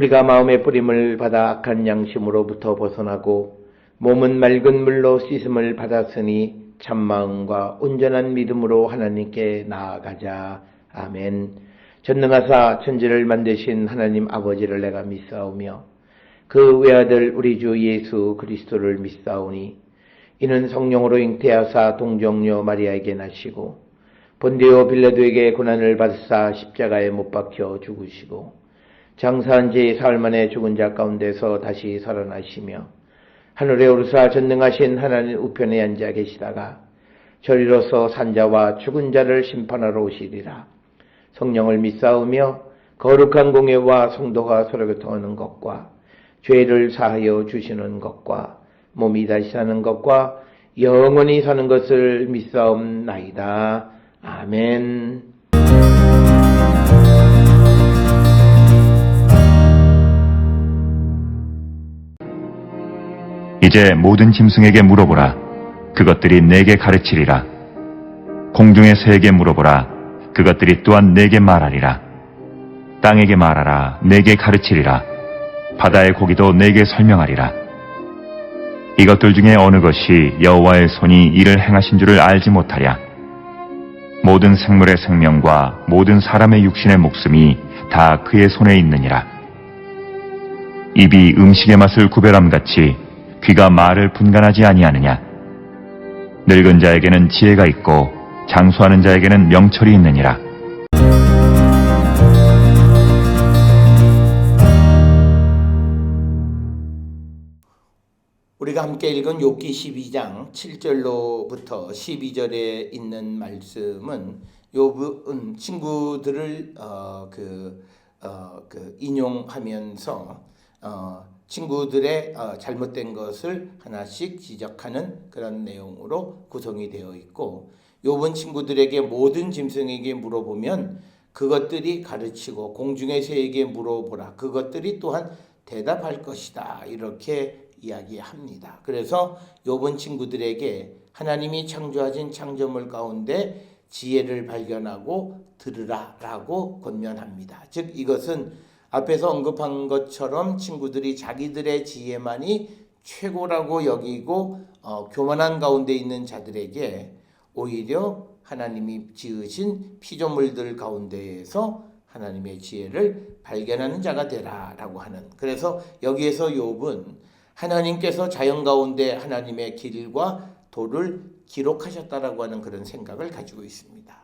우리가 마음의 뿌림을 받아 악한 양심으로부터 벗어나고 몸은 맑은 물로 씻음을 받았으니 참마음과 온전한 믿음으로 하나님께 나아가자. 아멘. 전능하사 천지를 만드신 하나님 아버지를 내가 믿사오며 그 외아들 우리 주 예수 그리스도를 믿사오니 이는 성령으로 잉태하사 동정녀 마리아에게 나시고 본디오 빌라도에게 고난을 받으사 십자가에 못 박혀 죽으시고 장사한 지 사흘 만에 죽은 자 가운데서 다시 살아나시며 하늘에 오르사 전능하신 하나님 우편에 앉아 계시다가 저리로서 산자와 죽은 자를 심판하러 오시리라. 성령을 믿사오며 거룩한 공예와 성도가 서로 교통하는 것과 죄를 사하여 주시는 것과 몸이 다시 사는 것과 영원히 사는 것을 믿사옵나이다. 아멘. 이제 모든 짐승에게 물어보라. 그것들이 내게 가르치리라. 공중의 새에게 물어보라. 그것들이 또한 내게 말하리라. 땅에게 말하라. 내게 가르치리라. 바다의 고기도 내게 설명하리라. 이것들 중에 어느 것이 여호와의 손이 이를 행하신 줄을 알지 못하랴. 모든 생물의 생명과 모든 사람의 육신의 목숨이 다 그의 손에 있느니라. 입이 음식의 맛을 구별함같이 귀가 말을 분간하지 아니하느냐. 늙은 자에게는 지혜가 있고 장수하는 자에게는 명철이 있느니라. 우리가 함께 읽은 욥기 12장 7절로부터 12절에 있는 말씀은 욥은 친구들을 인용하면서 친구들의 잘못된 것을 하나씩 지적하는 그런 내용으로 구성이 되어 있고, 욥은 친구들에게 모든 짐승에게 물어보면 그것들이 가르치고 공중의 새에게 물어보라. 그것들이 또한 대답할 것이다. 이렇게 이야기합니다. 그래서 욥은 친구들에게 하나님이 창조하신 창조물 가운데 지혜를 발견하고 들으라 라고 권면합니다. 즉 이것은 앞에서 언급한 것처럼 친구들이 자기들의 지혜만이 최고라고 여기고 교만한 가운데 있는 자들에게 오히려 하나님이 지으신 피조물들 가운데에서 하나님의 지혜를 발견하는 자가 되라라고 하는, 그래서 여기에서 욥은 하나님께서 자연 가운데 하나님의 길과 도를 기록하셨다라고 하는 그런 생각을 가지고 있습니다.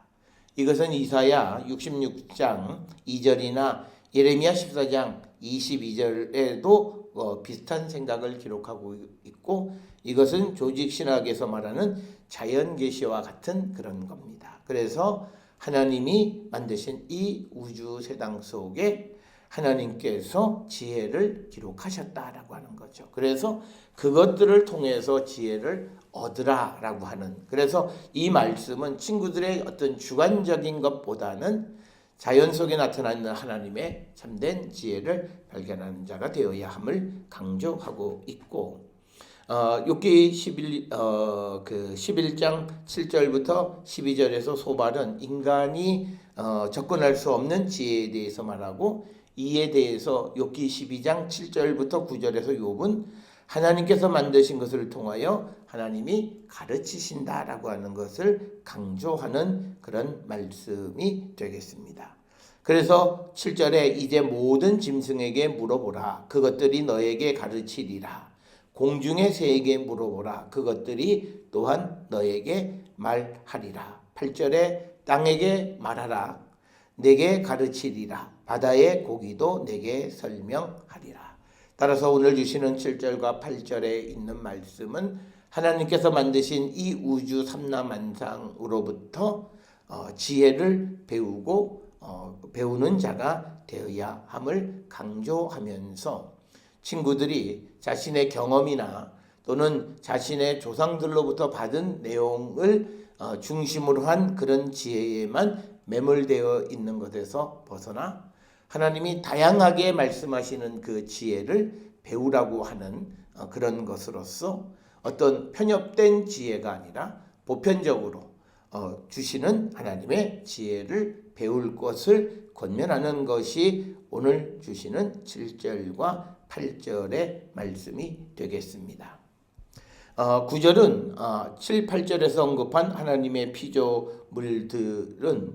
이것은 이사야 66장 2절이나 예레미야 14장 22절에도 비슷한 생각을 기록하고 있고, 이것은 조직신학에서 말하는 자연계시와 같은 그런 겁니다. 그래서 하나님이 만드신 이 우주 세상 속에 하나님께서 지혜를 기록하셨다라고 하는 거죠. 그래서 그것들을 통해서 지혜를 얻으라라고 하는, 그래서 이 말씀은 친구들의 어떤 주관적인 것보다는 자연 속에 나타나 있는 하나님의 참된 지혜를 발견하는 자가 되어야 함을 강조하고 있고, 욥기 11장 7절부터 12절에서 소발은 인간이 접근할 수 없는 지혜에 대해서 말하고, 이에 대해서 욥기 12장 7절부터 9절에서 욥은 하나님께서 만드신 것을 통하여 하나님이 가르치신다라고 하는 것을 강조하는 그런 말씀이 되겠습니다. 그래서 7절에 이제 모든 짐승에게 물어보라. 그것들이 너에게 가르치리라. 공중의 새에게 물어보라. 그것들이 또한 너에게 말하리라. 8절에 땅에게 말하라. 내게 가르치리라. 바다의 고기도 내게 설명하리라. 따라서 오늘 주시는 7절과 8절에 있는 말씀은 하나님께서 만드신 이 우주 삼라만상으로부터 지혜를 배우는 자가 되어야 함을 강조하면서 친구들이 자신의 경험이나 또는 자신의 조상들로부터 받은 내용을 중심으로 한 그런 지혜에만 매몰되어 있는 것에서 벗어나 하나님이 다양하게 말씀하시는 그 지혜를 배우라고 하는 그런 것으로서 어떤 편협된 지혜가 아니라 보편적으로 주시는 하나님의 지혜를 배울 것을 권면하는 것이 오늘 주시는 7절과 8절의 말씀이 되겠습니다. 구절은 7, 8절에서 언급한 하나님의 피조물들은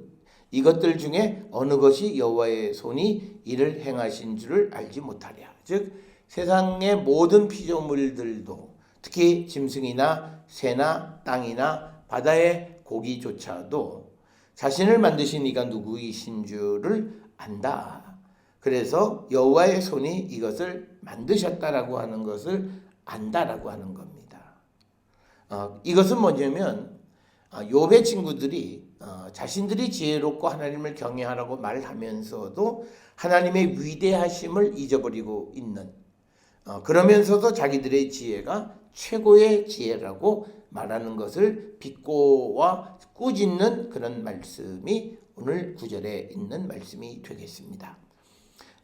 이것들 중에 어느 것이 여호와의 손이 이를 행하신 줄을 알지 못하랴. 즉 세상의 모든 피조물들도 특히 짐승이나 새나 땅이나 바다의 고기조차도 자신을 만드신 이가 누구이신 줄을 안다. 그래서 여호와의 손이 이것을 만드셨다라고 하는 것을 안다라고 하는 겁니다. 이것은 뭐냐면 욥의 친구들이 자신들이 지혜롭고 하나님을 경외하라고 말하면서도 하나님의 위대하심을 잊어버리고 있는, 그러면서도 자기들의 지혜가 최고의 지혜라고 말하는 것을 비꼬와 꾸짖는 그런 말씀이 오늘 구절에 있는 말씀이 되겠습니다.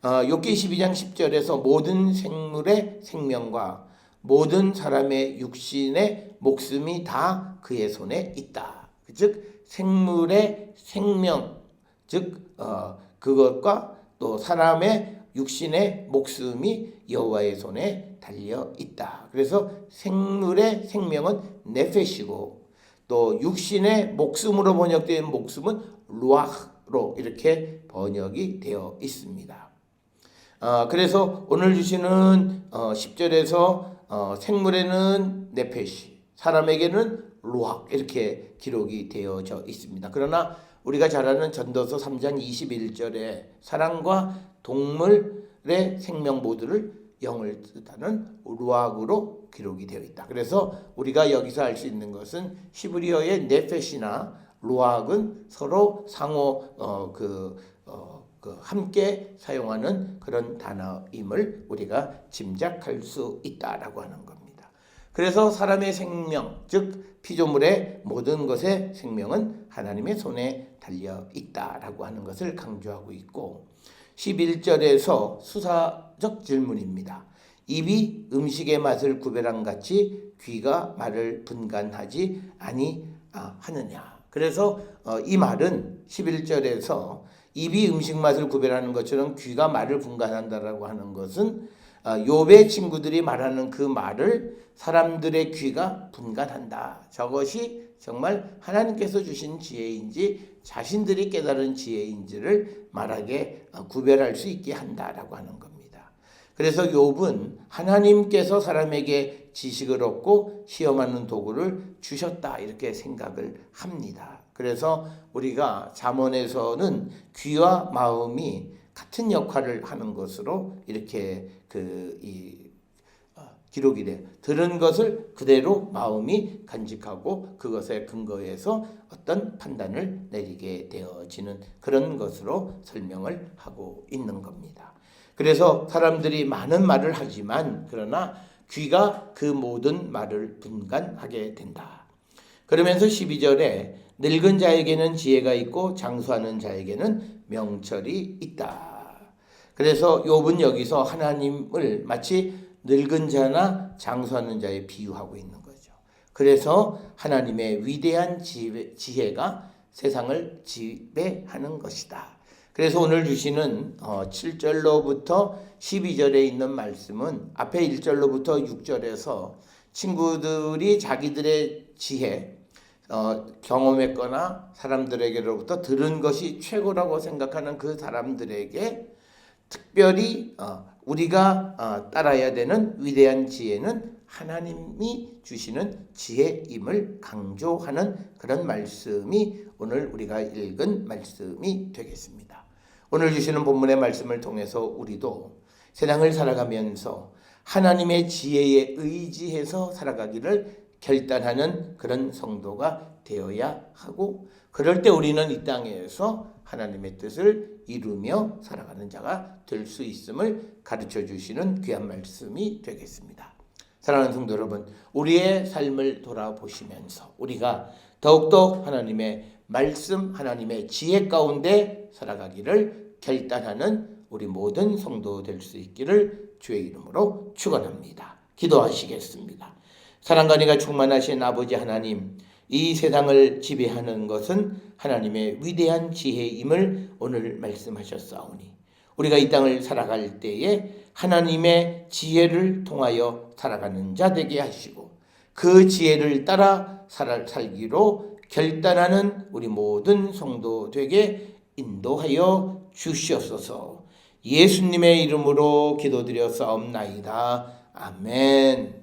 욥기 12장 10절에서 모든 생물의 생명과 모든 사람의 육신의 목숨이 다 그의 손에 있다. 즉 생물의 생명, 즉 그것과 또 사람의 육신의 목숨이 여호와의 손에 달려 있다. 그래서 생물의 생명은 네페시고 또 육신의 목숨으로 번역된 목숨은 루아흐로 이렇게 번역이 되어 있습니다. 그래서 오늘 주시는 10절에서 생물에는 네페시, 사람에게는 루아 이렇게 기록이 되어져 있습니다. 그러나 우리가 잘 아는 전도서 3장 21절에 사람과 동물의 생명 모두를 영을 뜻하는 루아으로 기록이 되어 있다. 그래서 우리가 여기서 알 수 있는 것은 히브리어의 네페시나 루아은 서로 상호 함께 사용하는 그런 단어임을 우리가 짐작할 수 있다라고 하는 겁니다. 그래서 사람의 생명, 즉 피조물의 모든 것의 생명은 하나님의 손에 달려 있다라고 하는 것을 강조하고 있고, 11절에서 수사적 질문입니다. 입이 음식의 맛을 구별한 같이 귀가 말을 분간하지 아니하느냐. 그래서 이 말은 11절에서 입이 음식 맛을 구별하는 것처럼 귀가 말을 분간한다라고 하는 것은 욥의 친구들이 말하는 그 말을 사람들의 귀가 분간한다. 저것이 정말 하나님께서 주신 지혜인지 자신들이 깨달은 지혜인지를 말하게 구별할 수 있게 한다라고 하는 겁니다. 그래서 욥은 하나님께서 사람에게 지식을 얻고 시험하는 도구를 주셨다 이렇게 생각을 합니다. 그래서 우리가 잠언에서는 귀와 마음이 같은 역할을 하는 것으로 이렇게 기록이 돼요. 들은 것을 그대로 마음이 간직하고 그것에 근거해서 어떤 판단을 내리게 되어지는 그런 것으로 설명을 하고 있는 겁니다. 그래서 사람들이 많은 말을 하지만 그러나 귀가 그 모든 말을 분간하게 된다. 그러면서 12절에 늙은 자에게는 지혜가 있고 장수하는 자에게는 명철이 있다. 그래서 욥은 여기서 하나님을 마치 늙은 자나 장수하는 자에 비유하고 있는 거죠. 그래서 하나님의 위대한 지혜가 세상을 지배하는 것이다. 그래서 오늘 주시는 7절로부터 12절에 있는 말씀은 앞에 1절로부터 6절에서 친구들이 자기들의 지혜, 경험했거나 사람들에게로부터 들은 것이 최고라고 생각하는 그 사람들에게 특별히 우리가 따라야 되는 위대한 지혜는 하나님이 주시는 지혜임을 강조하는 그런 말씀이 오늘 우리가 읽은 말씀이 되겠습니다. 오늘 주시는 본문의 말씀을 통해서 우리도 세상을 살아가면서 하나님의 지혜에 의지해서 살아가기를 결단하는 그런 성도가 되어야 하고, 그럴 때 우리는 이 땅에서 하나님의 뜻을 이루며 살아가는 자가 될 수 있음을 가르쳐 주시는 귀한 말씀이 되겠습니다. 사랑하는 성도 여러분, 우리의 삶을 돌아보시면서 우리가 더욱더 하나님의 말씀, 하나님의 지혜 가운데 살아가기를 결단하는 우리 모든 성도 될 수 있기를 주의 이름으로 축원합니다. 기도하시겠습니다. 사랑과 은혜가 충만하신 아버지 하나님, 이 세상을 지배하는 것은 하나님의 위대한 지혜임을 오늘 말씀하셨사오니 우리가 이 땅을 살아갈 때에 하나님의 지혜를 통하여 살아가는 자 되게 하시고, 그 지혜를 따라 살기로 결단하는 우리 모든 성도 되게 인도하여 주시옵소서. 예수님의 이름으로 기도드렸사옵나이다. 아멘.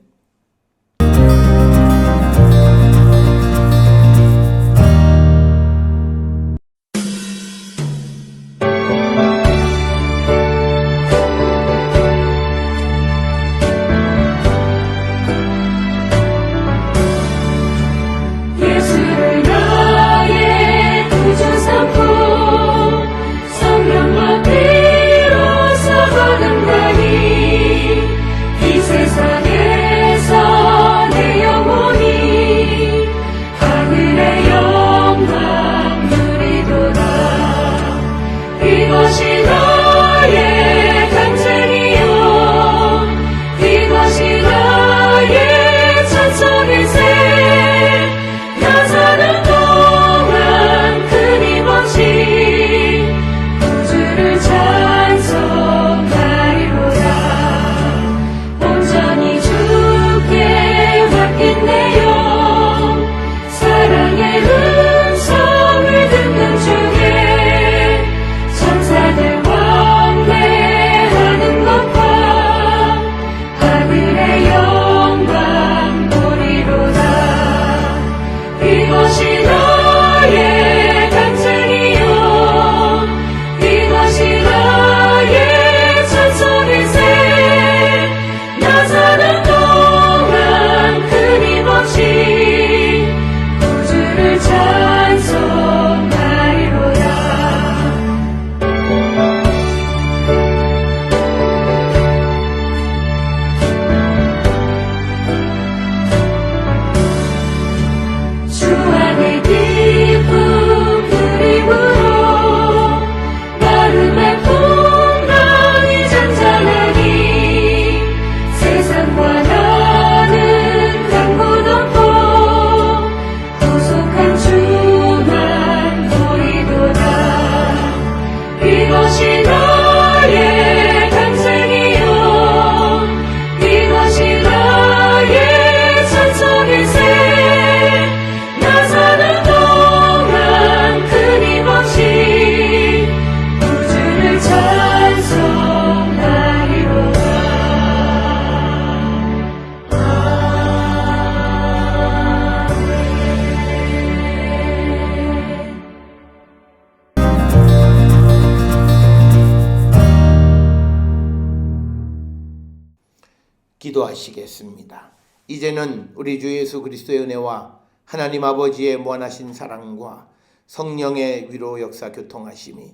기도하시겠습니다. 이제는 우리 주 예수 그리스도의 은혜와 하나님 아버지의 무한하신 사랑과 성령의 위로 역사 교통하심이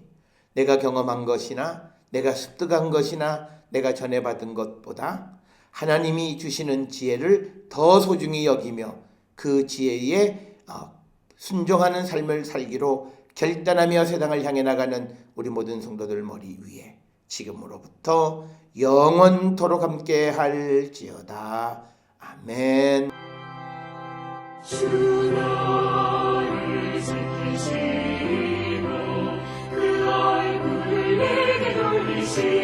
내가 경험한 것이나 내가 습득한 것이나 내가 전해받은 것보다 하나님이 주시는 지혜를 더 소중히 여기며 그 지혜에 순종하는 삶을 살기로 결단하며 세상을 향해 나가는 우리 모든 성도들 머리 위에 지금으로부터 영원토록 함께 할지어다. 아멘. 주 너를 지키시고 그 얼굴을 내게 돌리시고